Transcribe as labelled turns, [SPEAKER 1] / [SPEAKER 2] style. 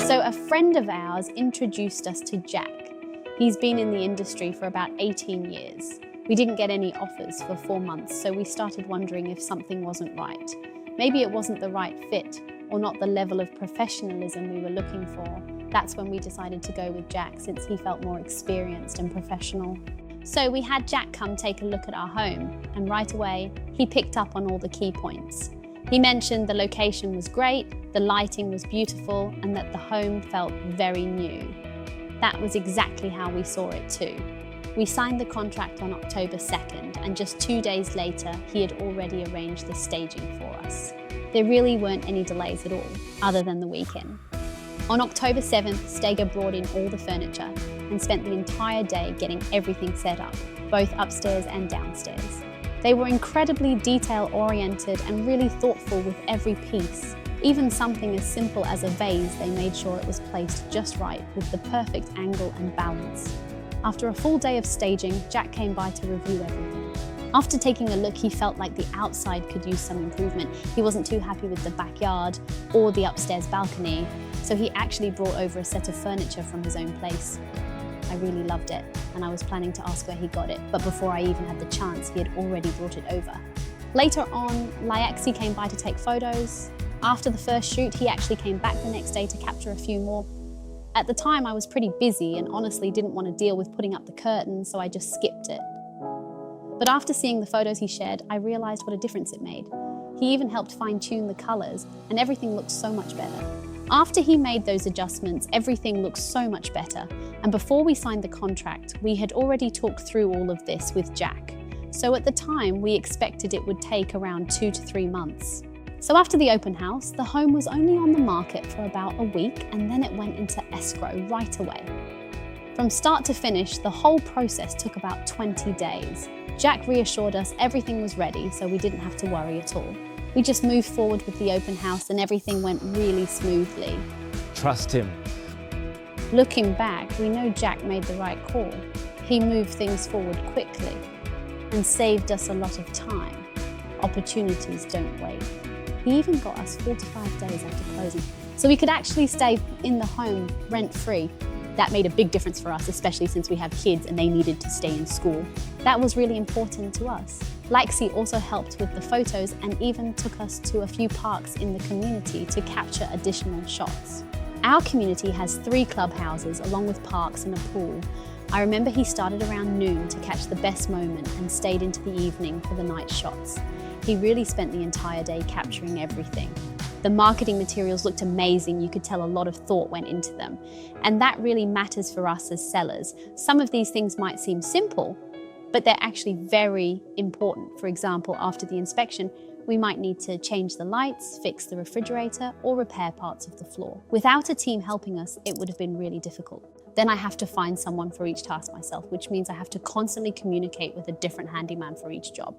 [SPEAKER 1] So a friend of ours introduced us to Jack. He's been in the industry for about 18 years. We didn't get any offers for 4 months, so we started wondering if something wasn't right. Maybe it wasn't the right fit or not the level of professionalism we were looking for. That's when we decided to go with Jack, since he felt more experienced and professional. So we had Jack come take a look at our home, and right away, he picked up on all the key points. He mentioned the location was great, the lighting was beautiful, and that the home felt very new. That was exactly how we saw it too. We signed the contract on October 2nd, and just 2 days later, he had already arranged the staging for us. There really weren't any delays at all, other than the weekend. On October 7th, Steger brought in all the furniture and spent the entire day getting everything set up, both upstairs and downstairs. They were incredibly detail-oriented and really thoughtful with every piece. Even something as simple as a vase, they made sure it was placed just right with the perfect angle and balance. After a full day of staging, Jack came by to review everything. After taking a look, he felt like the outside could use some improvement. He wasn't too happy with the backyard or the upstairs balcony, so he actually brought over a set of furniture from his own place. I really loved it, and I was planning to ask where he got it, but before I even had the chance, he had already brought it over. Later on, Liaxi came by to take photos. After the first shoot, he actually came back the next day to capture a few more. At the time, I was pretty busy and honestly didn't want to deal with putting up the curtain, so I just skipped it. But after seeing the photos he shared, I realized what a difference it made. He even helped fine-tune the colors, and everything looked so much better. After he made those adjustments, everything looked so much better. And before we signed the contract, we had already talked through all of this with Jack. So at the time, we expected it would take around 2 to 3 months. So after the open house, the home was only on the market for about a week, and then it went into escrow right away. From start to finish, the whole process took about 20 days. Jack reassured us everything was ready, so we didn't have to worry at all. We just moved forward with the open house and everything went really smoothly.
[SPEAKER 2] Trust him.
[SPEAKER 1] Looking back, we know Jack made the right call. He moved things forward quickly and saved us a lot of time. Opportunities don't wait. He even got us 45 days after closing, so we could actually stay in the home rent-free. That made a big difference for us, especially since we have kids and they needed to stay in school. That was really important to us. Liaxi also helped with the photos and even took us to a few parks in the community to capture additional shots. Our community has 3 clubhouses along with parks and a pool. I remember he started around noon to catch the best moment and stayed into the evening for the night shots. He really spent the entire day capturing everything. The marketing materials looked amazing. You could tell a lot of thought went into them. And that really matters for us as sellers. Some of these things might seem simple, but they're actually very important. For example, after the inspection, we might need to change the lights, fix the refrigerator, or repair parts of the floor. Without a team helping us, it would have been really difficult. Then I have to find someone for each task myself, which means I have to constantly communicate with a different handyman for each job.